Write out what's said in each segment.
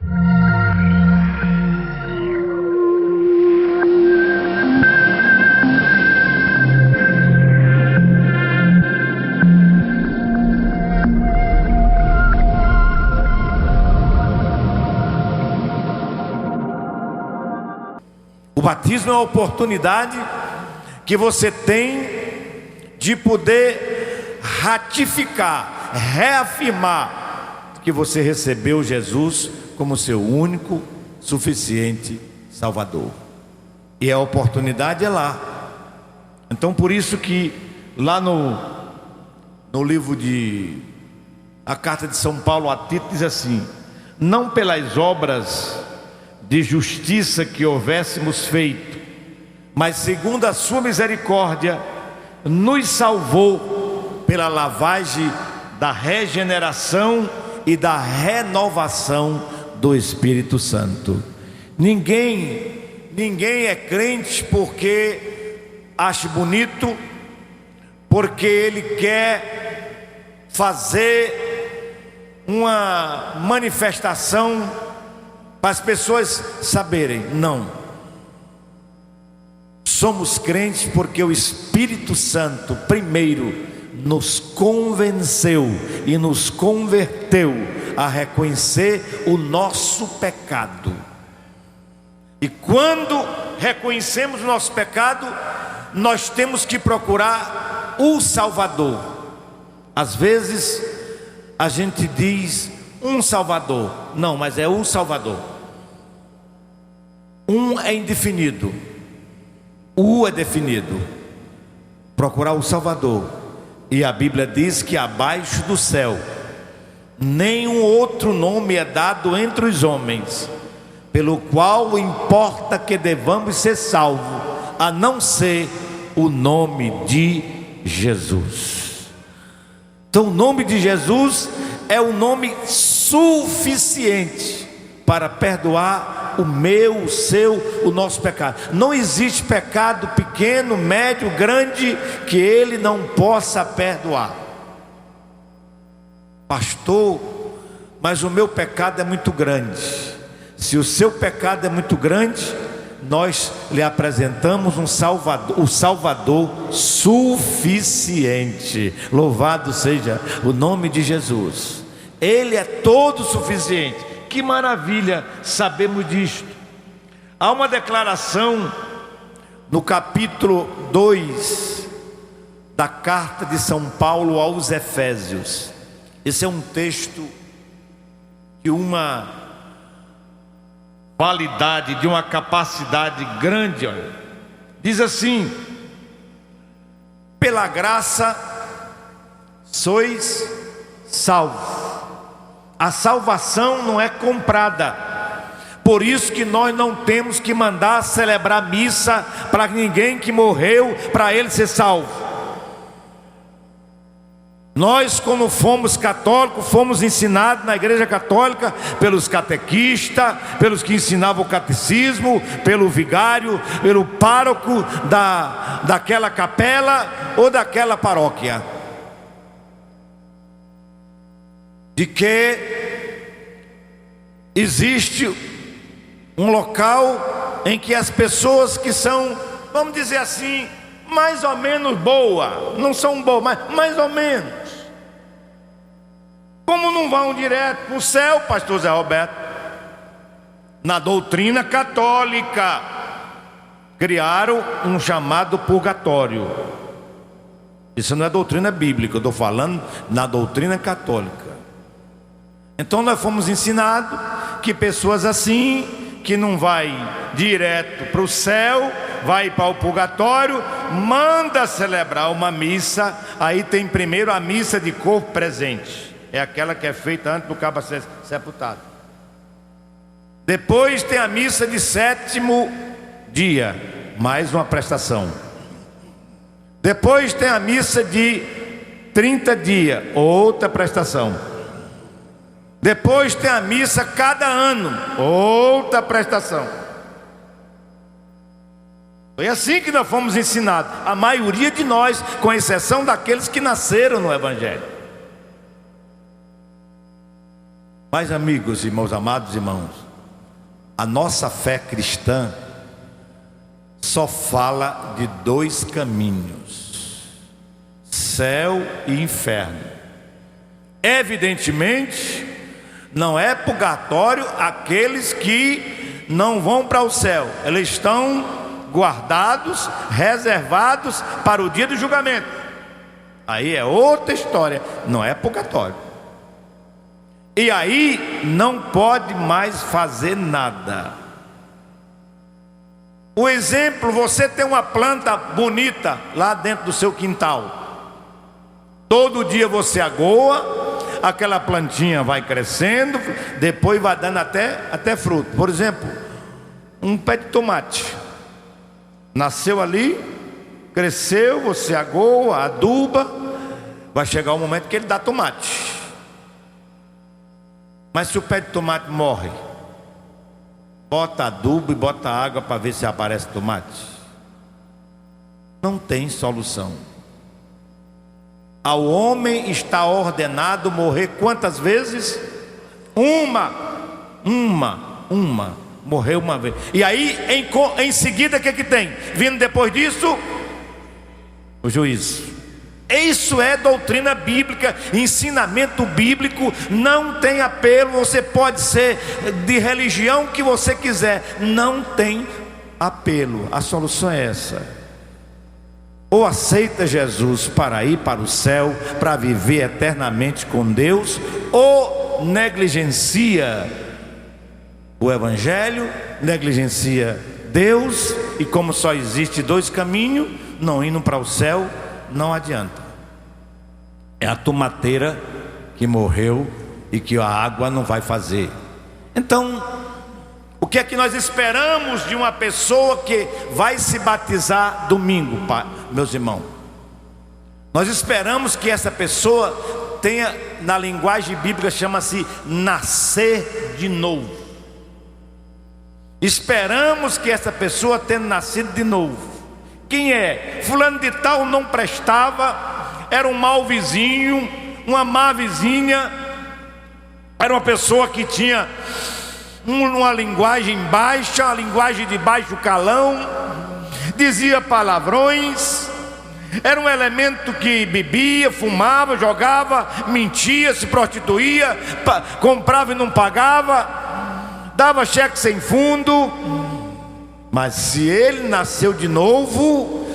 O batismo é uma oportunidade que você tem de poder ratificar, reafirmar que você recebeu Jesus como seu único, suficiente Salvador. E a oportunidade é lá. Então por isso que lá no livro a carta de São Paulo a Tito diz assim: não pelas obras de justiça que houvéssemos feito, mas segundo a sua misericórdia, nos salvou pela lavagem da regeneração e da renovação do Espírito Santo. Ninguém é crente porque acha bonito, porque ele quer fazer uma manifestação para as pessoas saberem. Não. Somos crentes porque o Espírito Santo primeiro nos convenceu e nos converteu a reconhecer o nosso pecado. E quando reconhecemos o nosso pecado, nós temos que procurar o Salvador. Às vezes a gente diz um Salvador. Não, mas é o Salvador. Um é indefinido, o é definido. Procurar o Salvador. E a Bíblia diz que abaixo do céu nenhum outro nome é dado entre os homens, pelo qual importa que devamos ser salvos, a não ser o nome de Jesus. Então o nome de Jesus é o nome suficiente para perdoar o meu, o seu, o nosso pecado. Não existe pecado pequeno, médio, grande que ele não possa perdoar. Pastor, mas o meu pecado é muito grande. Se o seu pecado é muito grande, nós lhe apresentamos um Salvador, o Salvador suficiente. Louvado seja o nome de Jesus. Ele é todo suficiente. Que maravilha sabemos disto. Há uma declaração no capítulo 2 da carta de São Paulo aos Efésios. Esse é um texto de uma validade, de uma capacidade grande. Olha. Diz assim: pela graça sois salvos. A salvação não é comprada. Por isso que nós não temos que mandar celebrar missa para ninguém que morreu, para ele ser salvo. Nós, como fomos católicos, fomos ensinados na igreja católica pelos catequistas, pelos que ensinavam o catecismo, pelo vigário, pelo pároco daquela capela ou daquela paróquia, de que existe um local em que as pessoas que são, vamos dizer assim, mais ou menos boa, não são boas, mas mais ou menos, como não vão direto para o céu, pastor Zé Roberto, na doutrina católica criaram um chamado purgatório. Isso não é doutrina bíblica, eu estou falando na doutrina católica. Então nós fomos ensinados que pessoas assim, que não vai direto para o céu, vai para o purgatório, manda celebrar uma missa. Aí tem primeiro a missa de corpo presente, é aquela que é feita antes do cabo ser sepultado. Depois tem a missa de sétimo dia, mais uma prestação. Depois tem a missa de 30 dias, outra prestação. Depois tem a missa cada ano, outra prestação. Foi assim que nós fomos ensinados, a maioria de nós, com exceção daqueles que nasceram no Evangelho. Mas, amigos e meus amados irmãos, a nossa fé cristã só fala de dois caminhos: céu e inferno. Evidentemente, não é purgatório aqueles que não vão para o céu. Eles estão guardados, reservados para o dia do julgamento. Aí é outra história, não é purgatório. E aí não pode mais fazer nada. O exemplo, você tem uma planta bonita lá dentro do seu quintal. Todo dia você agoa, aquela plantinha vai crescendo, depois vai dando até fruto. Por exemplo, um pé de tomate. Nasceu ali, cresceu, você agoa, aduba, vai chegar um momento que ele dá tomate. Mas se o pé de tomate morre, bota adubo e bota água para ver se aparece tomate. Não tem solução. Ao homem está ordenado morrer quantas vezes? Uma. Morreu uma vez. E aí em seguida o que tem? Vindo depois disso, o juízo. Isso é doutrina bíblica, ensinamento bíblico. Não tem apelo. Você pode ser de religião que você quiser, não tem apelo. A solução é essa: ou aceita Jesus para ir para o céu, para viver eternamente com Deus, ou negligencia o evangelho, negligencia Deus, e como só existe dois caminhos, não indo para o céu, não adianta. É a tomateira que morreu e que a água não vai fazer. Então, o que é que nós esperamos de uma pessoa que vai se batizar domingo, meus irmãos? Nós esperamos que essa pessoa tenha, na linguagem bíblica chama-se nascer de novo. Esperamos que essa pessoa tenha nascido de novo. Quem é? Fulano de tal não prestava, era um mau vizinho, uma má vizinha, era uma pessoa que tinha uma linguagem baixa, a linguagem de baixo calão, dizia palavrões, era um elemento que bebia, fumava, jogava, mentia, se prostituía, comprava e não pagava, dava cheque sem fundo. Mas se ele nasceu de novo,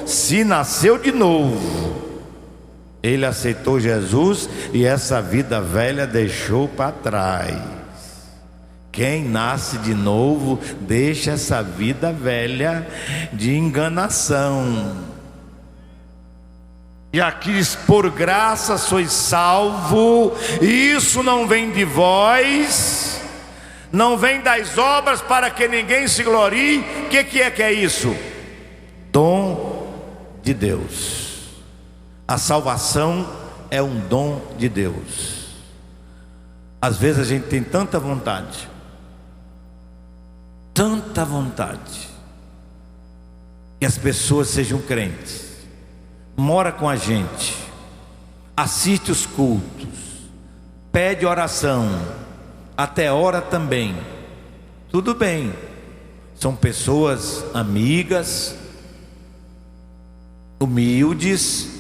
ele aceitou Jesus e essa vida velha deixou para trás. Quem nasce de novo deixa essa vida velha de enganação. E aqui diz: por graça sois salvo, isso não vem de vós, não vem das obras para que ninguém se glorie. O que é isso? Dom de Deus. A salvação é um dom de Deus. Às vezes a gente tem tanta vontade, que as pessoas sejam crentes, mora com a gente, assiste os cultos, pede oração, até ora também. Tudo bem, são pessoas amigas, humildes,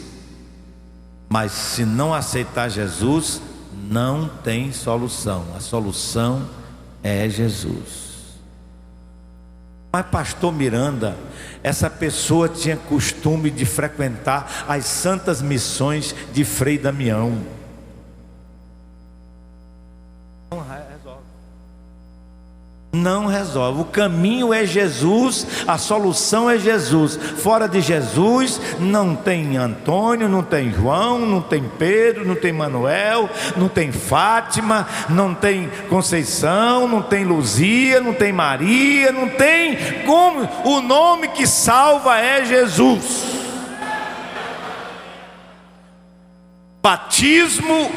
mas se não aceitar Jesus, não tem solução. A solução é Jesus. Mas pastor Miranda, essa pessoa tinha costume de frequentar as santas missões de Frei Damião. Não resolve. O caminho é Jesus, a solução é Jesus. Fora de Jesus não tem Antônio, não tem João, não tem Pedro, não tem Manuel, não tem Fátima, não tem Conceição, não tem Luzia, não tem Maria, não tem como. O nome que salva é Jesus. Batismo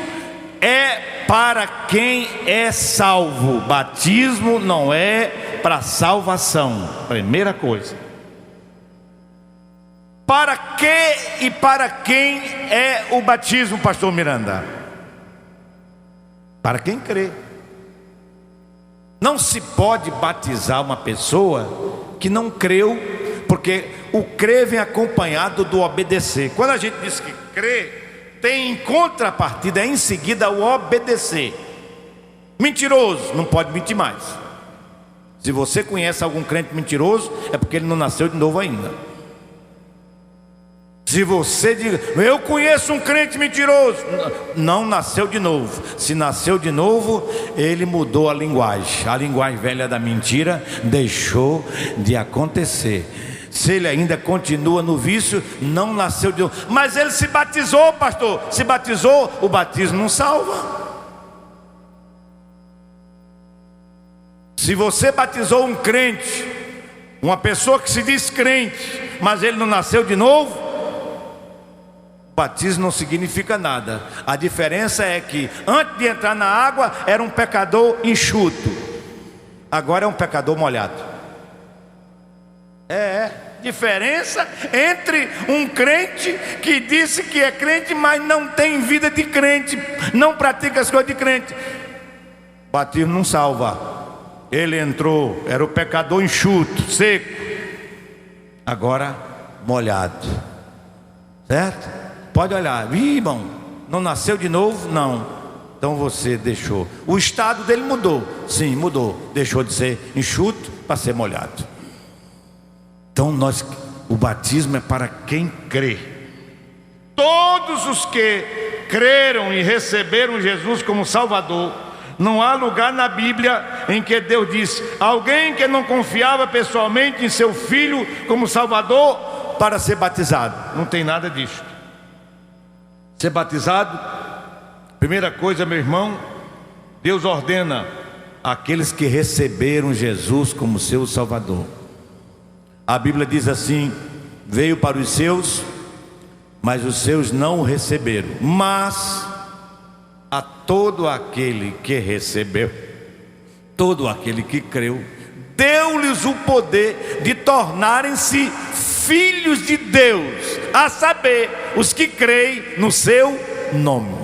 é para quem é salvo. Batismo não é para salvação. Primeira coisa. Para que e para quem é o batismo, pastor Miranda? Para quem crê. Não se pode batizar uma pessoa que não creu, porque o crer vem acompanhado do obedecer. Quando a gente diz que crê, tem em contrapartida, em seguida, o obedecer. Mentiroso, não pode mentir mais. Se você conhece algum crente mentiroso, é porque ele não nasceu de novo ainda. Se você diz, eu conheço um crente mentiroso, não nasceu de novo. Se nasceu de novo, ele mudou a linguagem velha da mentira deixou de acontecer. Se ele ainda continua no vício, não nasceu de novo. Mas ele se batizou, pastor. Se batizou, o batismo não salva. Se você batizou um crente, uma pessoa que se diz crente, mas ele não nasceu de novo, batismo não significa nada. A diferença é que antes de entrar na água era um pecador enxuto, agora é um pecador molhado. Diferença entre um crente que disse que é crente, mas não tem vida de crente, não pratica as coisas de crente. Batismo não salva. Ele entrou, era o pecador enxuto, seco, agora molhado, certo? Pode olhar, irmão, não nasceu de novo? Não. Então você deixou. O estado dele mudou. Sim, mudou. Deixou de ser enxuto para ser molhado. Então o batismo é para quem crê. Todos os que creram e receberam Jesus como Salvador, não há lugar na Bíblia em que Deus diz: alguém que não confiava pessoalmente em seu Filho como Salvador para ser batizado. Não tem nada disso. Ser batizado, primeira coisa, meu irmão, Deus ordena aqueles que receberam Jesus como seu Salvador. A Bíblia diz assim: veio para os seus, mas os seus não o receberam. Mas a todo aquele que recebeu, todo aquele que creu, deu-lhes o poder de tornarem-se filhos de Deus, a saber, os que creem no seu nome.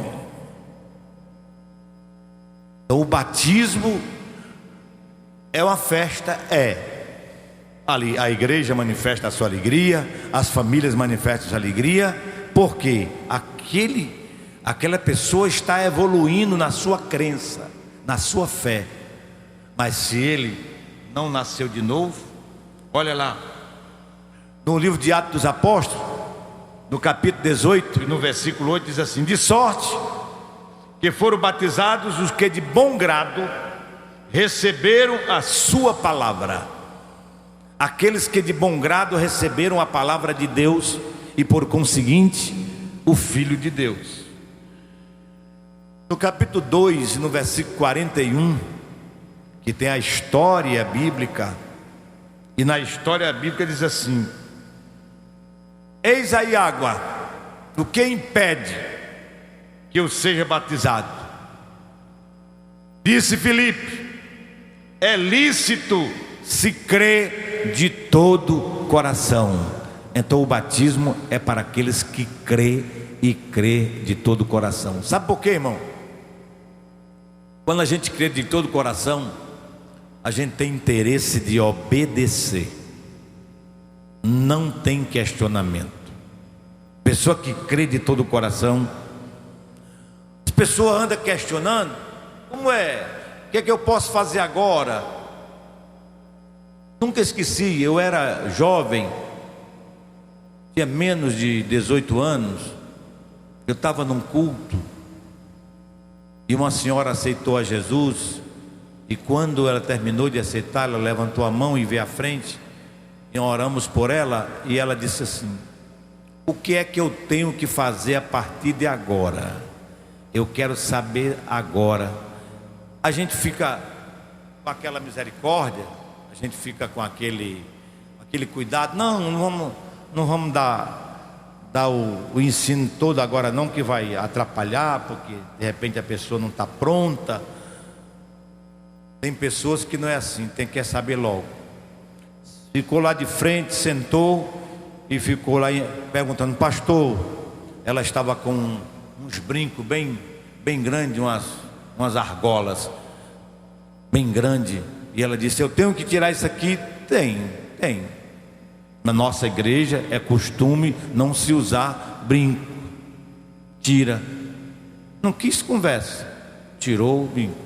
Então, o batismo é uma festa, ali a igreja manifesta a sua alegria, as famílias manifestam a sua alegria, porque aquela pessoa está evoluindo na sua crença, na sua fé. Mas se ele não nasceu de novo, olha lá, no livro de Atos dos Apóstolos, no capítulo 18 e no versículo 8 diz assim: de sorte que foram batizados os que de bom grado receberam a sua palavra. Aqueles que de bom grado receberam a palavra de Deus e por conseguinte o Filho de Deus. No capítulo 2, no versículo 41, que tem a história bíblica, e na história bíblica diz assim: eis aí água, o que impede que eu seja batizado? Disse Filipe: é lícito se crê de todo coração. Então o batismo é para aqueles que crê e crê de todo o coração. Sabe por quê, irmão? Quando a gente crê de todo o coração, a gente tem interesse de obedecer, não tem questionamento. Pessoa que crê de todo o coração, as pessoas andam questionando: como é? O que é que eu posso fazer agora? Nunca esqueci, eu era jovem, tinha menos de 18 anos, eu estava num culto e uma senhora aceitou a Jesus, e quando ela terminou de aceitar, ela levantou a mão e veio à frente, e oramos por ela, e ela disse assim: o que é que eu tenho que fazer a partir de agora? Eu quero saber agora. A gente fica com aquela misericórdia, a gente fica com aquele cuidado. Não vamos dar o ensino todo agora não, que vai atrapalhar, porque de repente a pessoa não está pronta. Tem pessoas que não é assim, quer saber logo. Ficou lá de frente, sentou e ficou lá perguntando: pastor, ela estava com uns brincos bem grandes, umas argolas. bem grande. E ela disse: eu tenho que tirar isso aqui. Tem. Na nossa igreja é costume não se usar brinco. Tira. Não quis conversa. Tirou o brinco.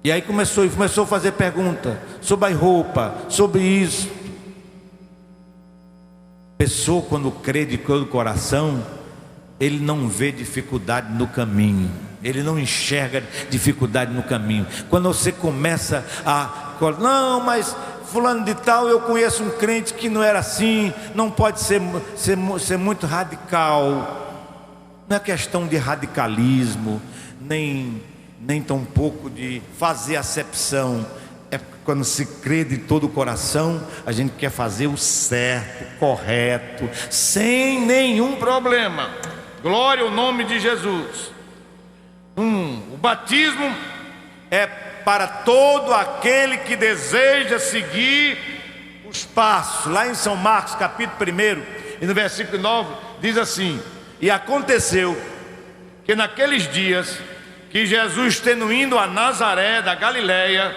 E aí começou a fazer pergunta sobre a roupa, sobre isso. Pessoa, quando crê de todo o coração, ele não vê dificuldade no caminho, ele não enxerga dificuldade no caminho. Quando você começa não, mas fulano de tal, eu conheço um crente que não era assim, não pode ser muito radical. Não é questão de radicalismo, nem tão pouco de fazer acepção. É quando se crê de todo o coração, a gente quer fazer o certo, correto, sem nenhum problema. Glória ao nome de Jesus. O batismo é para todo aquele que deseja seguir os passos. Lá em São Marcos, capítulo 1, e no versículo 9, diz assim: e aconteceu que naqueles dias que Jesus, tendo ido a Nazaré da Galileia,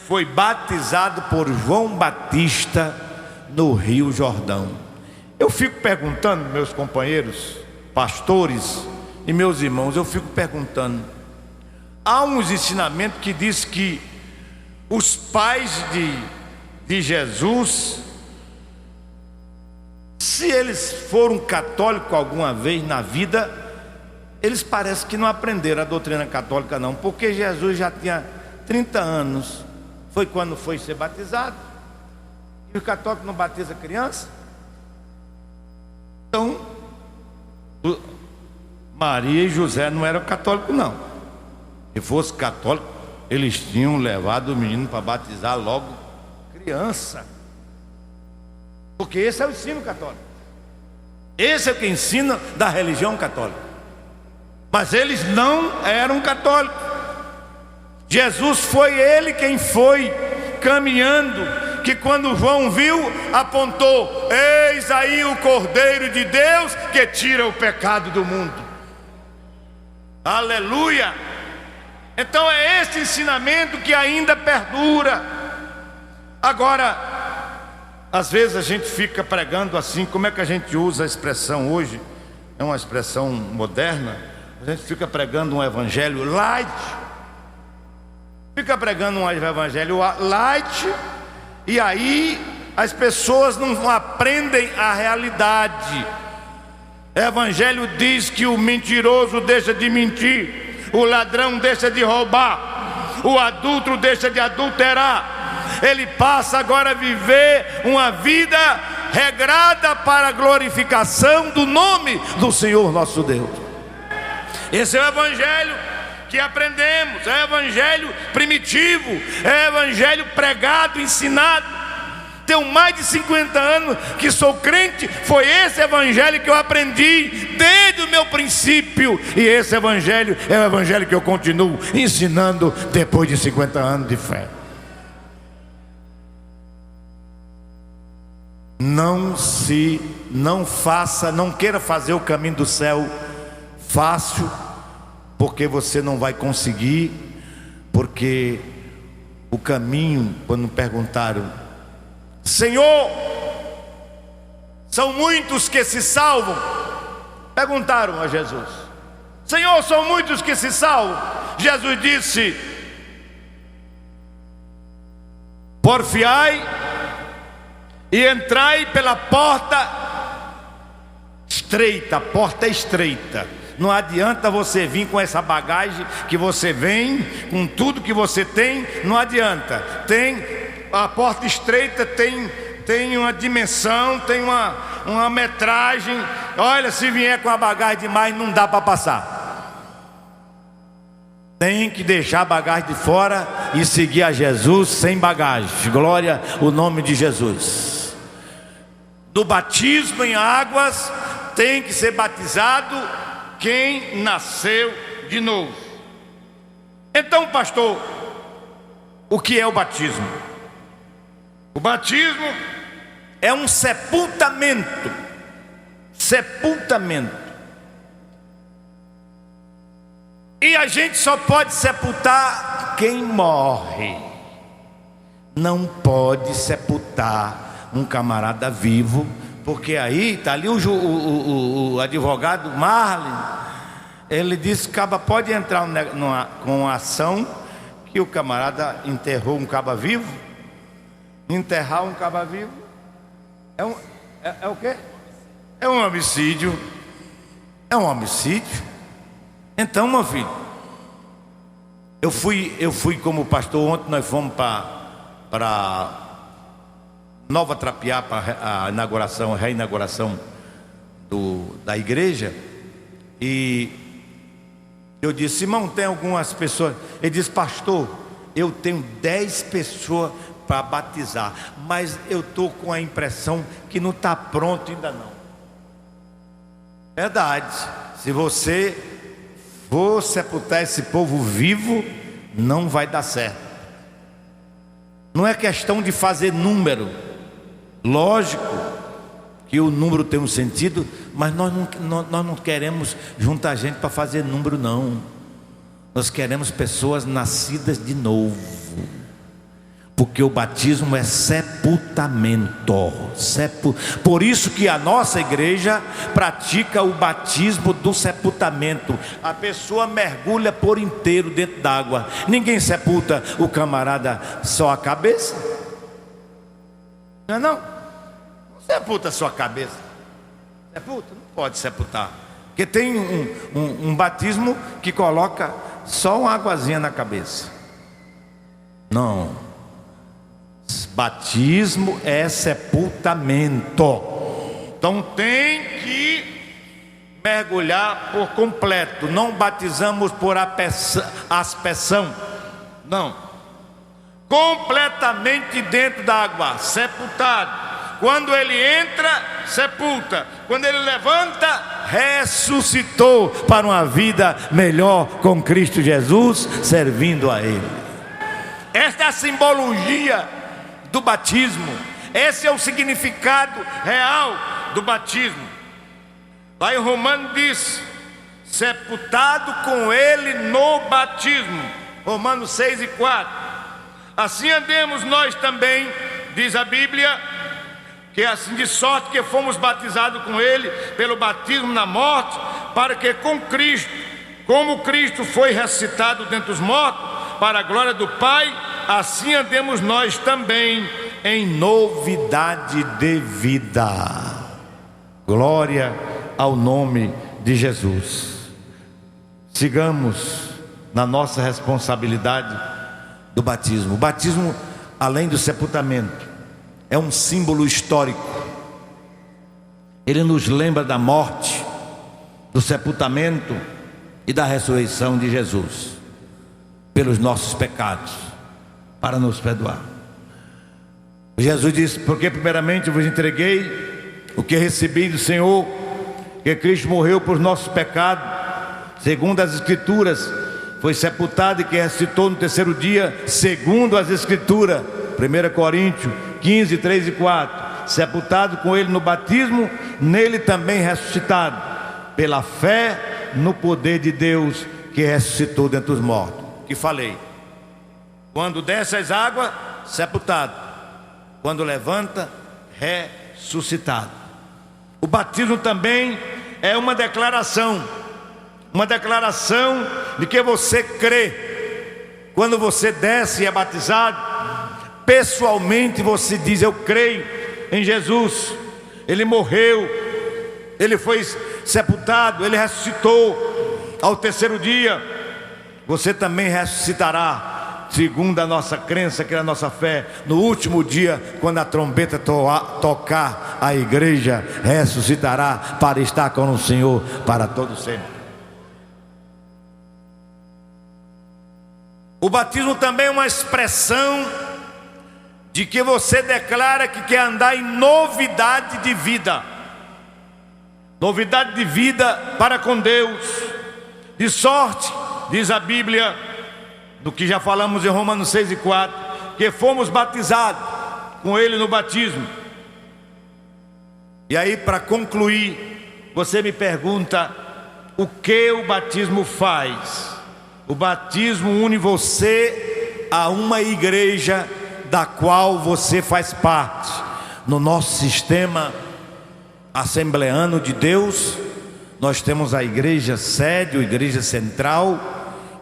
foi batizado por João Batista no Rio Jordão. Eu fico perguntando, meus companheiros pastores e meus irmãos, eu fico perguntando, há uns ensinamentos que diz que os pais de Jesus, se eles foram católicos alguma vez na vida, eles parecem que não aprenderam a doutrina católica não, porque Jesus já tinha 30 anos, foi quando foi ser batizado, e o católico não batiza criança. Então, Maria e José não eram católicos não. Se fosse católico, eles tinham levado o menino para batizar logo criança, porque esse é o ensino católico, esse é o que ensina da religião católica. Mas eles não eram católicos. Jesus foi ele quem foi caminhando, que quando João viu, apontou: eis aí o Cordeiro de Deus que tira o pecado do mundo. Aleluia! Então é esse ensinamento que ainda perdura. Agora, às vezes a gente fica pregando assim, como é que a gente usa a expressão hoje? É uma expressão moderna. A gente fica pregando um evangelho light, e aí as pessoas não aprendem a realidade. O evangelho diz que o mentiroso deixa de mentir, o ladrão deixa de roubar, o adúltero deixa de adulterar. Ele passa agora a viver uma vida regrada para a glorificação do nome do Senhor nosso Deus. Esse é o evangelho que aprendemos, é o evangelho primitivo, é o evangelho pregado, ensinado. Tenho mais de 50 anos que sou crente, foi esse evangelho que eu aprendi desde o meu princípio, e esse evangelho é o evangelho que eu continuo ensinando depois de 50 anos de fé. Não queira fazer o caminho do céu fácil, porque você não vai conseguir. Porque o caminho, quando perguntaram: Senhor, são muitos que se salvam? Perguntaram a Jesus: Senhor, são muitos que se salvam? Jesus disse: porfiai e entrai pela porta estreita. A porta é estreita. Não adianta você vir com essa bagagem que você vem, com tudo que você tem, não adianta. A porta estreita tem uma dimensão, tem uma metragem. Olha, se vier com a bagagem demais, não dá para passar. Tem que deixar a bagagem de fora e seguir a Jesus sem bagagem. Glória ao nome de Jesus. Do batismo em águas tem que ser batizado quem nasceu de novo. Então, pastor, o que é o batismo? O batismo é um sepultamento. E a gente só pode sepultar quem morre não pode sepultar um camarada vivo, porque aí está ali o advogado Marlin, ele disse que o caba pode entrar com uma ação que o camarada enterrou um caba vivo. Enterrar um caba vivo é o quê? É um homicídio. É um homicídio. Então, meu filho, eu fui como pastor ontem. Nós fomos para Nova Trapiá, para a reinauguração da igreja. E eu disse: irmão, tem algumas pessoas. Ele disse: pastor, eu tenho 10 pessoas para batizar, mas eu estou com a impressão que não está pronto ainda não. Verdade. Se você for sepultar esse povo vivo, não vai dar certo. Não é questão de fazer número. Lógico que o número tem um sentido, mas nós não queremos juntar gente para fazer número, não. Nós queremos pessoas nascidas de novo. Porque o batismo é sepultamento. Por isso que a nossa igreja pratica o batismo do sepultamento. A pessoa mergulha por inteiro dentro d'água. Ninguém sepulta o camarada só a cabeça. Não é não? Não sepulta só a cabeça. Sepulta? Não pode sepultar. Porque tem um batismo que coloca só uma águazinha na cabeça. Não. Batismo é sepultamento. Então tem que mergulhar por completo. Não batizamos por aspersão. Não. Completamente dentro da água, sepultado. Quando ele entra, sepulta. Quando ele levanta, ressuscitou para uma vida melhor com Cristo Jesus, servindo a Ele. Esta é a simbologia do batismo. Esse é o significado real do batismo. Lá em Romanos diz: sepultado com ele no batismo. Romanos 6:4. Assim andemos nós também, diz a Bíblia, que assim de sorte que fomos batizados com ele pelo batismo na morte, para que com Cristo, como Cristo foi ressuscitado dentre os mortos, para a glória do Pai, assim andemos nós também em novidade de vida. Glória ao nome de Jesus. Sigamos na nossa responsabilidade do batismo. O batismo, além do sepultamento, é um símbolo histórico. Ele nos lembra da morte, do sepultamento e da ressurreição de Jesus pelos nossos pecados, para nos perdoar. Jesus disse: porque primeiramente vos entreguei o que recebi do Senhor, que Cristo morreu por nossos pecados, segundo as Escrituras, foi sepultado e que ressuscitou no terceiro dia, segundo as Escrituras. 1 Coríntios 15, 3 e 4. Sepultado com ele no batismo, nele também ressuscitado, pela fé no poder de Deus que ressuscitou dentre os mortos. Que falei: quando desce as águas, sepultado; quando levanta, ressuscitado. O batismo também é uma declaração de que você crê. Quando você desce e é batizado, pessoalmente você diz: eu creio em Jesus, Ele morreu, Ele foi sepultado, Ele ressuscitou ao terceiro dia. Você também ressuscitará, segundo a nossa crença, que é a nossa fé, no último dia, quando a trombeta tocar, a igreja ressuscitará para estar com o Senhor para todo sempre. O batismo também é uma expressão de que você declara que quer andar em novidade de vida. Novidade de vida para com Deus. De sorte, diz a Bíblia, do que já falamos em Romanos 6:4, que fomos batizados com Ele no batismo. E aí, para concluir, você me pergunta: o que o batismo faz? O batismo une você a uma igreja da qual você faz parte. No nosso sistema assembleano de Deus, nós temos a igreja sede, a igreja central,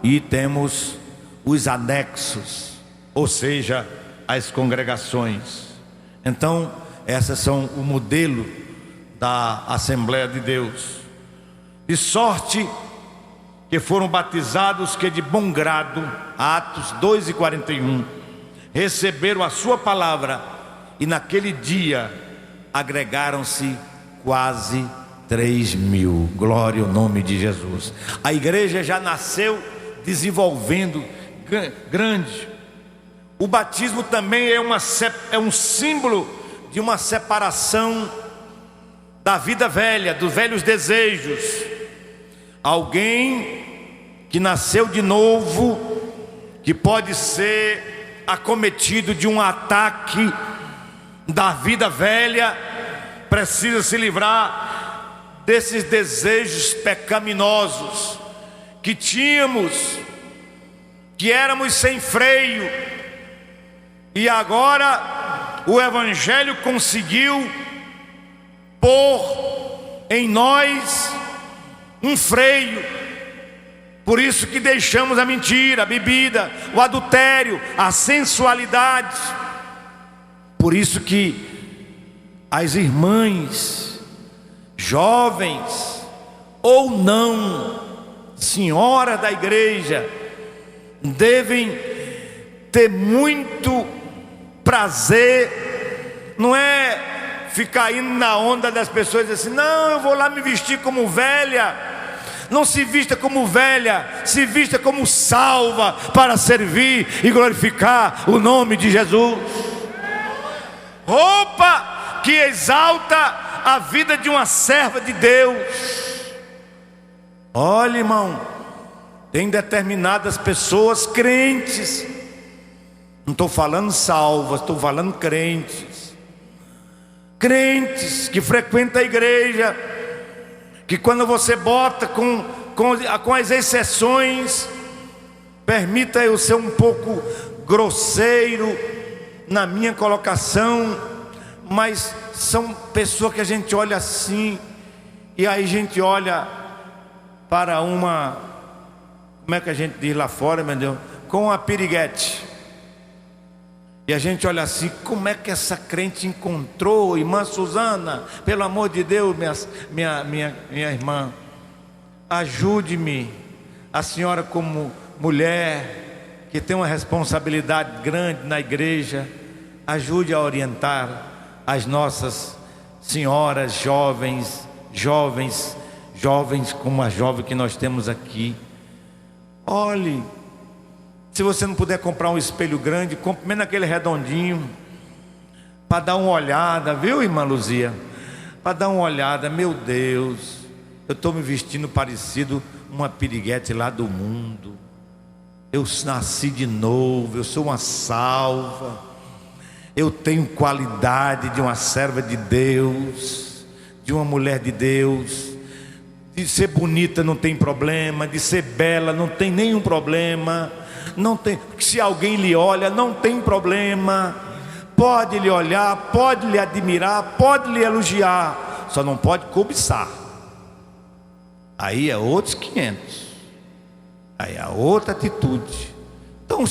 e temos os anexos, ou seja, as congregações. Então, essas são o modelo da Assembleia de Deus. De sorte que foram batizados que de bom grado, Atos 2:41, receberam a sua palavra, e naquele dia agregaram-se quase 3.000. Glória ao nome de Jesus. A igreja já nasceu desenvolvendo grande. O batismo também é um símbolo de uma separação da vida velha, dos velhos desejos. Alguém que nasceu de novo, que pode ser acometido de um ataque da vida velha, precisa se livrar desses desejos pecaminosos que tínhamos, que éramos sem freio, e agora o Evangelho conseguiu pôr em nós um freio. Por isso que deixamos a mentira, a bebida, o adultério, a sensualidade. Por isso que as irmãs, jovens ou não, senhoras da igreja, devem ter muito prazer. Não é ficar indo na onda das pessoas assim: não, eu vou lá me vestir como velha. Não se vista como velha, se vista como salva para servir e glorificar o nome de Jesus. Roupa que exalta a vida de uma serva de Deus. Olha, irmão, tem determinadas pessoas crentes, não estou falando salvas, estou falando crentes, crentes que frequentam a igreja, que quando você bota com as exceções, permita eu ser um pouco grosseiro na minha colocação, mas são pessoas que a gente olha assim, e aí a gente olha para uma, como é que a gente diz lá fora, meu Deus, com uma piriguete, e a gente olha assim: como é que essa crente encontrou, irmã Suzana? Pelo amor de Deus, minha irmã, ajude-me. A senhora, como mulher que tem uma responsabilidade grande na igreja, ajude a orientar as nossas senhoras jovens como a jovem que nós temos aqui. Olhe, se você não puder comprar um espelho grande, compre menos aquele redondinho, para dar uma olhada, viu, irmã Luzia? Para dar uma olhada. Meu Deus, eu estou me vestindo parecido uma piriguete lá do mundo. Eu nasci de novo, eu sou uma salva, eu tenho qualidade de uma serva de Deus, de uma mulher de Deus. De ser bonita não tem problema, de ser bela não tem nenhum problema. Não tem, se alguém lhe olha, não tem problema. Pode lhe olhar, pode lhe admirar, pode lhe elogiar, só não pode cobiçar. Aí é outros 500. Aí é outra atitude. Então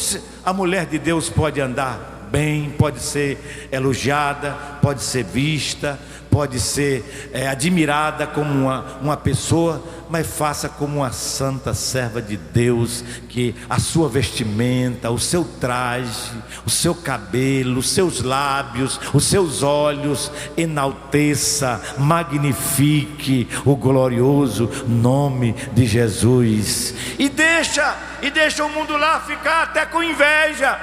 a mulher de Deus pode andar bem, pode ser elogiada, pode ser vista, pode ser admirada como uma pessoa, mas faça como uma santa serva de Deus, que a sua vestimenta, o seu traje, o seu cabelo, os seus lábios, os seus olhos enalteça, magnifique o glorioso nome de Jesus, e deixa o mundo lá ficar até com inveja.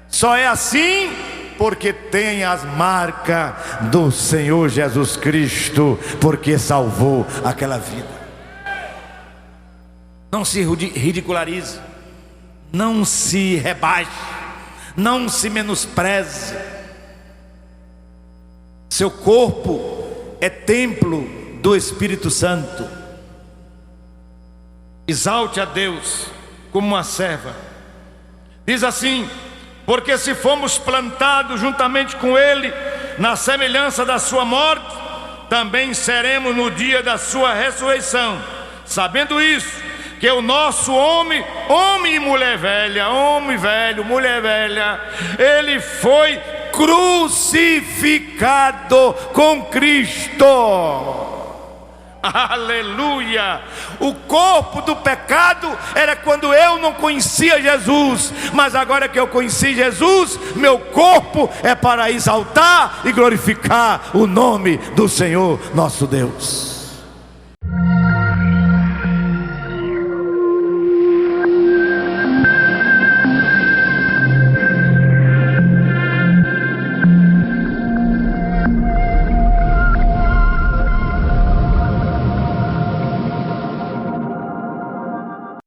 Só é assim porque tem as marcas do Senhor Jesus Cristo, porque salvou aquela vida. Não se ridicularize, não se rebaixe, não se menospreze. Seu corpo é templo do Espírito Santo. exalte a Deus como uma serva. Diz assim: porque se fomos plantados juntamente com Ele na semelhança da sua morte, também seremos no dia da sua ressurreição. Sabendo isso, que o nosso homem e mulher velha, homem velho, mulher velha, ele foi crucificado com Cristo. Aleluia! O corpo do pecado era quando eu não conhecia Jesus, mas agora que eu conheci Jesus, meu corpo é para exaltar e glorificar o nome do Senhor nosso Deus.